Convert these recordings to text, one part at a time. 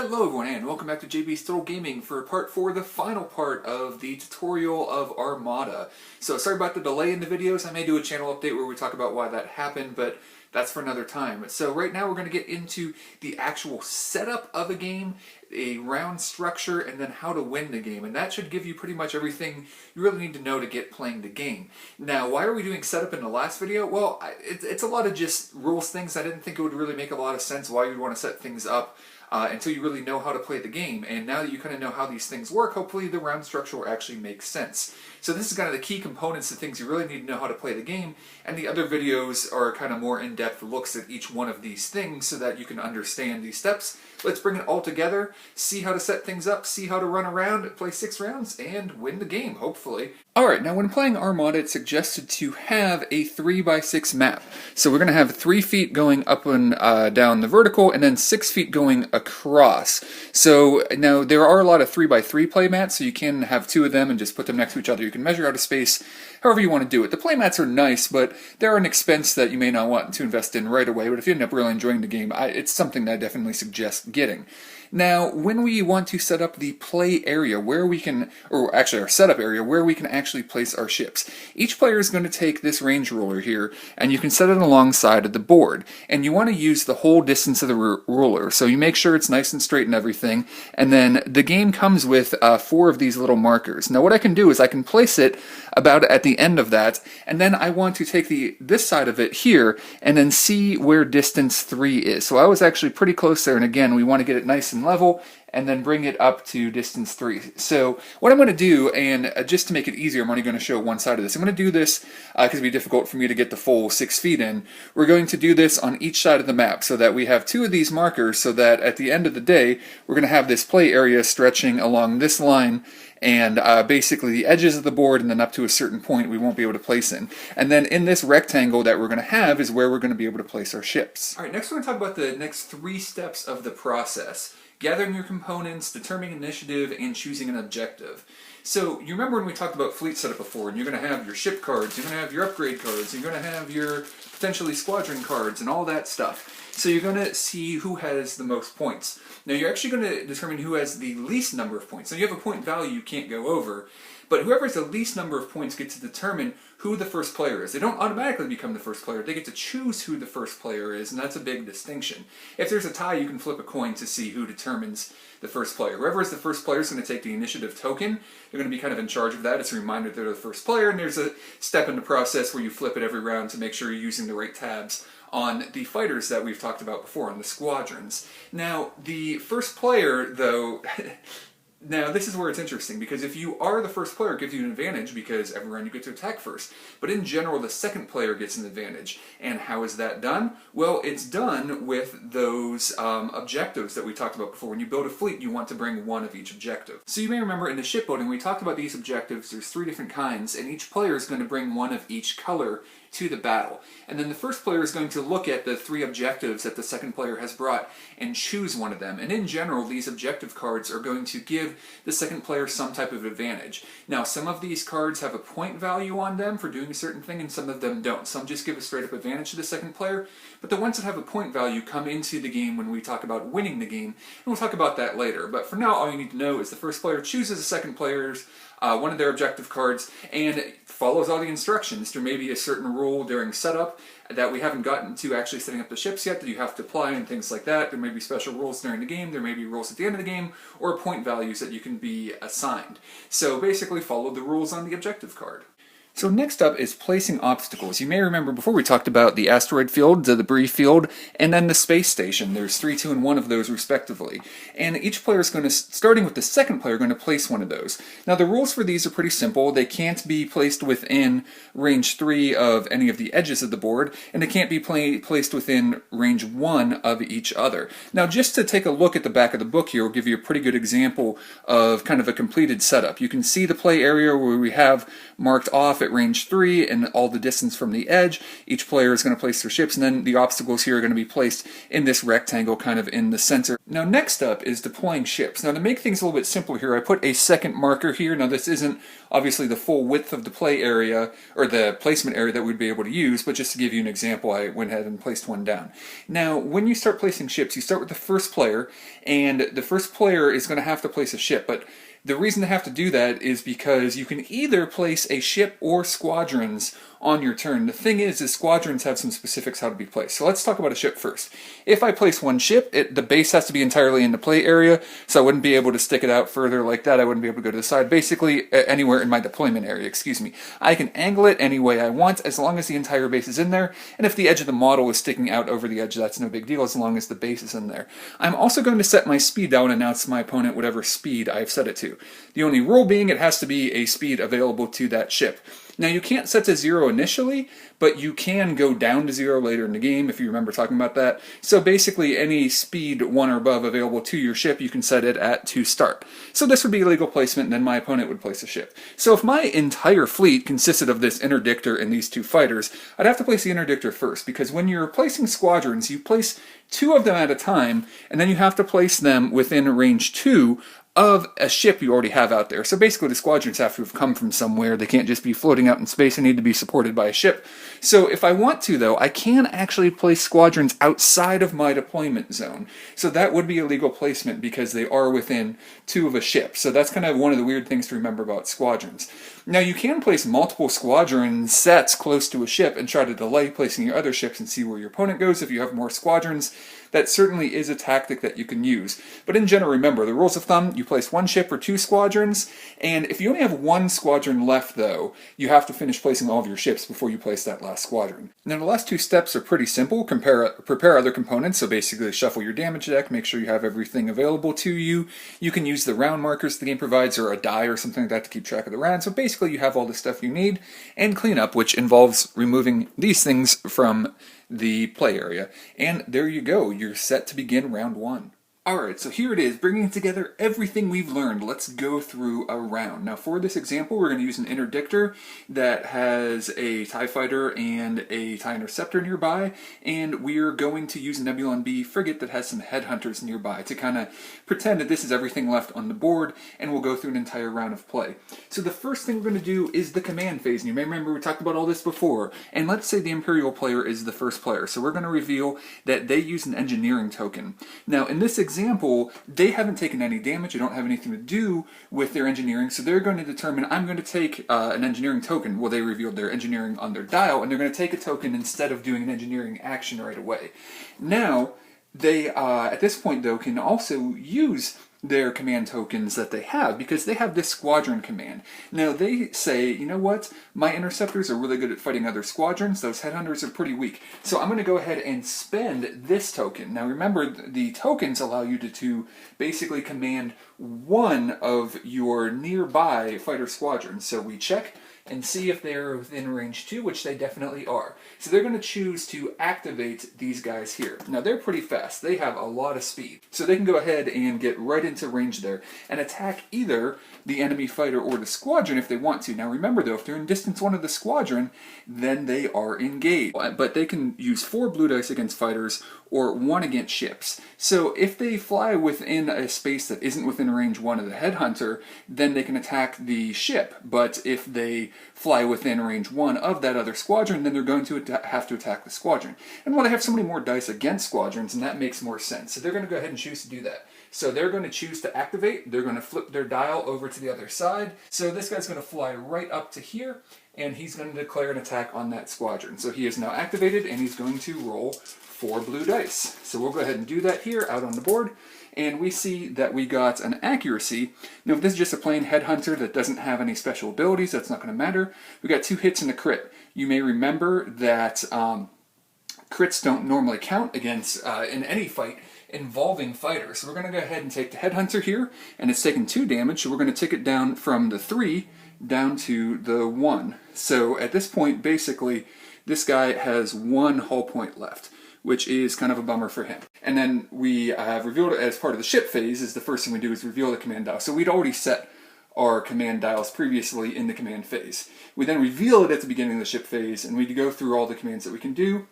Hello everyone and welcome back to JB's Total Gaming for part 4, the final part of the tutorial of Armada. So sorry about the delay in the videos. I may do a channel update where we talk about why that happened, but that's for another time. So right now we're going to get into the actual setup of a game, a round structure, and then how to win the game. And that should give you pretty much everything you really need to know to get playing the game. Now, why are we doing setup in the last video? Well, it's a lot of just rules things. I didn't think it would really make a lot of sense why you'd want to set things up until you really know how to play the game. And now that you kind of know how these things work, hopefully the round structure will actually make sense. So this is kind of the key components, the things you really need to know how to play the game, and the other videos are kind of more in-depth looks at each one of these things so that you can understand these steps. Let's bring it all together, see how to set things up, see how to run around, play 6 rounds, and win the game, hopefully. Alright, now when playing Armada, it's suggested to have a 3x6 map. So we're going to have 3 feet going up and down the vertical, and then 6 feet going across. So now there are a lot of 3x3 play mats, so you can have 2 of them and just put them next to each other. You can measure out a space however you want to do it. The play mats are nice, but they're an expense that you may not want to invest in right away, but if you end up really enjoying the game, it's something that I definitely suggest getting. Now, when we want to set up the play area where we can, or actually our setup area, where we can actually place our ships, each player is going to take this range ruler here, and you can set it alongside of the board. And you want to use the whole distance of the ruler, so you make sure it's nice and straight and everything, and then the game comes with 4 of these little markers. Now what I can do is I can place it about at the end of that, and then I want to take this side of it here, and then see where distance 3 is. So I was actually pretty close there, and again, we want to get it nice and level, and then bring it up to distance 3. So what I'm going to do, and just to make it easier, I'm only going to show one side of this. I'm going to do this because it'd be difficult for me to get the full 6 feet in. We're going to do this on each side of the map so that we have 2 of these markers so that at the end of the day, we're going to have this play area stretching along this line, and basically the edges of the board, and then up to a certain point we won't be able to place in. And then in this rectangle that we're going to have is where we're going to be able to place our ships. Alright, next we're going to talk about the next 3 steps of the process. Gathering your components, determining initiative, and choosing an objective. So, you remember when we talked about fleet setup before, and you're going to have your ship cards, you're going to have your upgrade cards, you're going to have your potentially squadron cards, and all that stuff. So you're going to see who has the most points. Now you're actually going to determine who has the least number of points. Now you have a point value you can't go over, but whoever has the least number of points gets to determine who the first player is. They don't automatically become the first player, they get to choose who the first player is, and that's a big distinction. If there's a tie, you can flip a coin to see who determines the first player. Whoever is the first player is going to take the initiative token. They're going to be kind of in charge of that. It's a reminder they're the first player, and there's a step in the process where you flip it every round to make sure you're using the right tabs on the fighters that we've talked about before, on the squadrons. Now, the first player, though, now this is where it's interesting, because if you are the first player, it gives you an advantage because every round you get to attack first. But in general, the second player gets an advantage. And how is that done? Well, it's done with those objectives that we talked about before. When you build a fleet, you want to bring 1 of each objective. So you may remember in the shipbuilding, we talked about these objectives. There's 3 different kinds, and each player is going to bring 1 of each color to the battle. And then the first player is going to look at the 3 objectives that the second player has brought and choose one of them. And in general, these objective cards are going to give the second player some type of advantage. Now, some of these cards have a point value on them for doing a certain thing, and some of them don't. Some just give a straight up advantage to the second player, but the ones that have a point value come into the game when we talk about winning the game, and we'll talk about that later. But for now, all you need to know is the first player chooses the second player's one of their objective cards, and follows all the instructions. There may be a certain rule during setup that we haven't gotten to actually setting up the ships yet that you have to apply and things like that. There may be special rules during the game, there may be rules at the end of the game, or point values that you can be assigned. So basically follow the rules on the objective card. So next up is placing obstacles. You may remember before we talked about the asteroid field, the debris field, and then the space station. There's 3, 2, and 1 of those respectively. And each player is going to, starting with the second player, going to place one of those. Now the rules for these are pretty simple. They can't be placed within range 3 of any of the edges of the board, and they can't be placed within range 1 of each other. Now just to take a look at the back of the book here will give you a pretty good example of kind of a completed setup. You can see the play area where we have marked off off at range 3 and all the distance from the edge. Each player is going to place their ships, and then the obstacles here are going to be placed in this rectangle kind of in the center. Now next up is deploying ships. Now to make things a little bit simpler here, I put a second marker here. Now this isn't obviously the full width of the play area, or the placement area that we'd be able to use, but just to give you an example, I went ahead and placed one down. Now when you start placing ships, you start with the first player, and the first player is going to have to place a ship, but the reason they have to do that is because you can either place a ship or squadrons on your turn. The thing is squadrons have some specifics how to be placed. So let's talk about a ship first. If I place one ship, the base has to be entirely in the play area, so I wouldn't be able to stick it out further like that. I wouldn't be able to go to the side. Basically, anywhere in my deployment area, excuse me. I can angle it any way I want as long as the entire base is in there, and if the edge of the model is sticking out over the edge, that's no big deal as long as the base is in there. I'm also going to set my speed down and announce to my opponent whatever speed I've set it to. The only rule being it has to be a speed available to that ship. Now you can't set to 0 initially, but you can go down to 0 later in the game if you remember talking about that. So basically any speed 1 or above available to your ship, you can set it at to start. So this would be legal placement, and then my opponent would place a ship. So if my entire fleet consisted of this interdictor and these 2 fighters, I'd have to place the interdictor first, because when you're placing squadrons, you place 2 of them at a time, and then you have to place them within range 2 of a ship you already have out there. So basically the squadrons have to have come from somewhere. They can't just be floating out in space. They need to be supported by a ship. So if I want to, though, I can actually place squadrons outside of my deployment zone. So that would be a legal placement because they are within 2 of a ship. So that's kind of one of the weird things to remember about squadrons. Now you can place multiple squadron sets close to a ship and try to delay placing your other ships and see where your opponent goes if you have more squadrons. That certainly is a tactic that you can use. But in general, remember, the rules of thumb, you place 1 ship or 2 squadrons, and if you only have 1 squadron left, though, you have to finish placing all of your ships before you place that last squadron. Now, the last 2 steps are pretty simple. Prepare other components, so basically shuffle your damage deck, make sure you have everything available to you. You can use the round markers the game provides, or a die or something like that to keep track of the rounds. So basically, you have all the stuff you need, and cleanup, which involves removing these things from the play area. And there you go, you're set to begin round 1. Alright, so here it is, bringing together everything we've learned. Let's go through a round. Now for this example, we're going to use an interdictor that has a TIE Fighter and a TIE Interceptor nearby, and we're going to use a Nebulon B frigate that has some headhunters nearby to kind of pretend that this is everything left on the board, and we'll go through an entire round of play. So the first thing we're going to do is the command phase, and you may remember we talked about all this before, and let's say the Imperial player is the first player, so we're going to reveal that they use an engineering token. Now in this example, they haven't taken any damage, they don't have anything to do with their engineering, so they're going to determine, I'm going to take an engineering token. Well, they revealed their engineering on their dial, and they're going to take a token instead of doing an engineering action right away. Now, they, at this point though, can also use their command tokens that they have, because they have this Squadron Command. Now they say, you know what, my interceptors are really good at fighting other squadrons, those headhunters are pretty weak, so I'm going to go ahead and spend this token. Now remember, the tokens allow you to basically command one of your nearby fighter squadrons. So we check and see if they're within range 2, which they definitely are. So they're going to choose to activate these guys here. Now they're pretty fast, they have a lot of speed, so they can go ahead and get right into range there and attack either the enemy fighter or the squadron if they want to. Now remember though, if they're in distance 1 of the squadron, then they are engaged. But they can use 4 blue dice against fighters or 1 against ships. So if they fly within a space that isn't within range 1 of the headhunter, then they can attack the ship. But if they fly within range 1 of that other squadron, then they're going to have to attack the squadron. And well, they have so many more dice against squadrons, and that makes more sense. So they're going to go ahead and choose to do that. So they're going to choose to activate, they're going to flip their dial over to the other side. So this guy's going to fly right up to here, and he's going to declare an attack on that squadron. So he is now activated, and he's going to roll 4 blue dice. So we'll go ahead and do that here out on the board, and we see that we got an accuracy. Now if this is just a plain headhunter that doesn't have any special abilities, that's not going to matter. We got 2 hits and a crit. You may remember that crits don't normally count against in any fight involving fighters. So we're going to go ahead and take the headhunter here, and it's taken 2 damage, so we're going to take it down from the 3 down to the 1. So at this point, basically, this guy has 1 hull point left, which is kind of a bummer for him. And then we have revealed it as part of the ship phase, is the first thing we do is reveal the command dial. So we'd already set our command dials previously in the command phase. We then reveal it at the beginning of the ship phase, and we go through all the commands that we can do,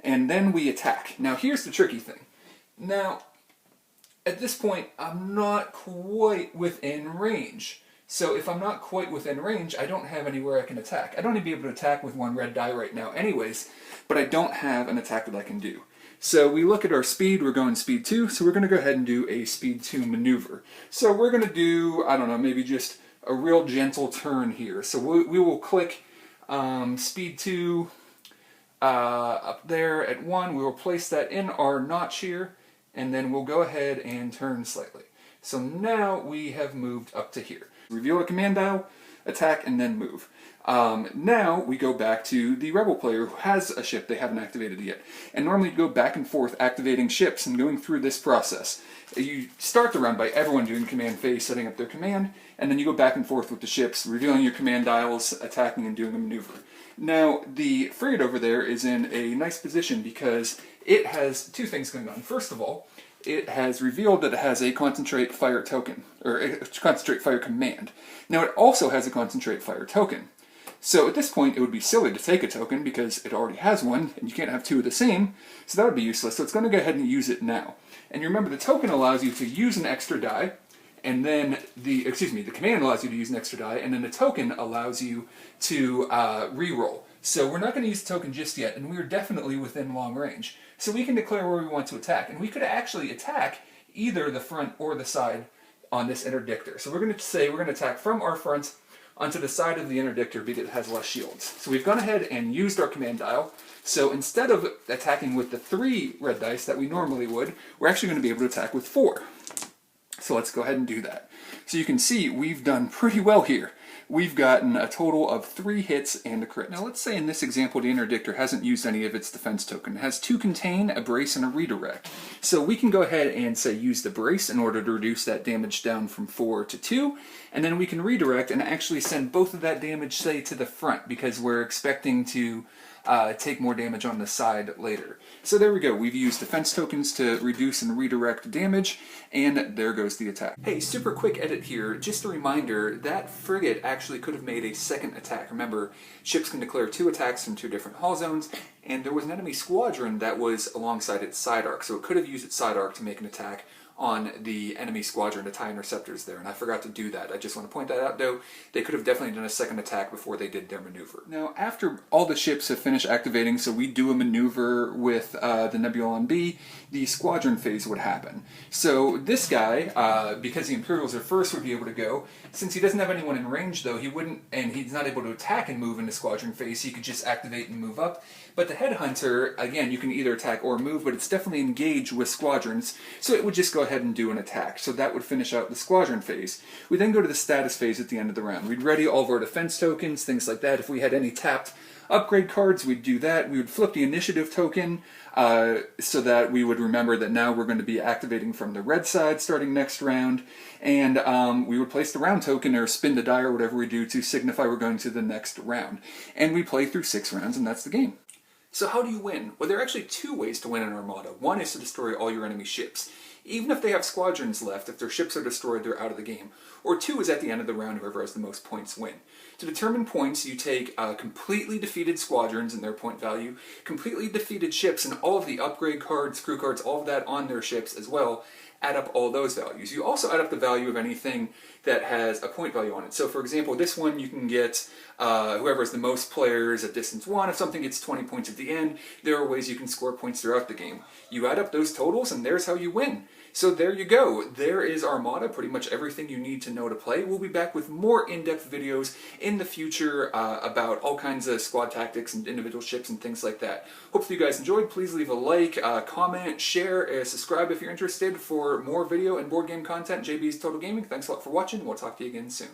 and then we attack. Now here's the tricky thing. Now, at this point, I'm not quite within range. So if I'm not quite within range, I don't have anywhere I can attack. I'd only be able to attack with one red die right now anyways, but I don't have an attack that I can do. So we look at our speed, we're going speed 2, so we're going to go ahead and do a speed 2 maneuver. So we're going to do, I don't know, maybe just a real gentle turn here. So we will click speed 2 up there at 1, we will place that in our notch here, and then we'll go ahead and turn slightly. So now we have moved up to here. Reveal a command dial, attack, and then move. Now we go back to the rebel player who has a ship they haven't activated yet. And normally you go back and forth activating ships and going through this process. You start the round by everyone doing command phase, setting up their command, and then you go back and forth with the ships, revealing your command dials, attacking, and doing a maneuver. Now, the frigate over there is in a nice position because it has two things going on. First of all, it has revealed that it has a concentrate fire token, or a concentrate fire command. Now it also has a concentrate fire token. So at this point it would be silly to take a token because it already has one, and you can't have two of the same, so that would be useless. So it's going to go ahead and use it now. And you remember the token allows you to use an extra die, and then the command allows you to use an extra die, and then the token allows you to re-roll. So we're not going to use the token just yet, and we're definitely within long range. So we can declare where we want to attack, and we could actually attack either the front or the side on this interdictor. So we're going to say we're going to attack from our front onto the side of the interdictor because it has less shields. So we've gone ahead and used our command dial. So instead of attacking with the 3 red dice that we normally would, we're actually going to be able to attack with 4. So let's go ahead and do that. So you can see we've done pretty well here. We've gotten a total of 3 hits and a crit. Now let's say in this example the interdictor hasn't used any of its defense token. It has 2 contain, a brace, and a redirect. So we can go ahead and say use the brace in order to reduce that damage down from 4 to 2, and then we can redirect and actually send both of that damage, say, to the front because we're expecting to take more damage on the side later. So there we go. We've used defense tokens to reduce and redirect damage, and there goes the attack. Hey, super quick edit here. Just a reminder, that frigate actually could have made a second attack. Remember, ships can declare 2 attacks from 2 different hull zones, and there was an enemy squadron that was alongside its side arc, so it could have used its side arc to make an attack on the enemy squadron to tie interceptors there, and I forgot to do that. I just want to point that out, though. They could have definitely done a second attack before they did their maneuver. Now, after all the ships have finished activating, so we do a maneuver with the Nebula on B, the squadron phase would happen. So this guy, because the Imperials are first, would be able to go. Since he doesn't have anyone in range, though, he wouldn't, and he's not able to attack and move into squadron phase, he could just activate and move up. But the Headhunter, again, you can either attack or move, but it's definitely engaged with squadrons, so it would just go ahead and do an attack. So that would finish out the squadron phase. We then go to the status phase at the end of the round. We'd ready all of our defense tokens, things like that. If we had any tapped upgrade cards, we'd do that. We would flip the initiative token so that we would remember that now we're going to be activating from the red side starting next round. And we would place the round token or spin the die or whatever we do to signify we're going to the next round. And we play through 6 rounds, and that's the game. So how do you win? Well, there are actually 2 ways to win an Armada. One is to destroy all your enemy ships. Even if they have squadrons left, if their ships are destroyed, they're out of the game. Or 2 is at the end of the round, whoever has the most points win. To determine points, you take completely defeated squadrons and their point value, completely defeated ships and all of the upgrade cards, crew cards, all of that on their ships as well, add up all those values. You also add up the value of anything that has a point value on it. So for example, this one you can get whoever has the most players at distance 1. If something gets 20 points at the end, there are ways you can score points throughout the game. You add up those totals and there's how you win. So there you go. There is Armada, pretty much everything you need to know to play. We'll be back with more in-depth videos in the future about all kinds of squad tactics and individual ships and things like that. Hopefully you guys enjoyed. Please leave a like, comment, share, subscribe if you're interested for more video and board game content. JB's Total Gaming. Thanks a lot for watching. We'll talk to you again soon.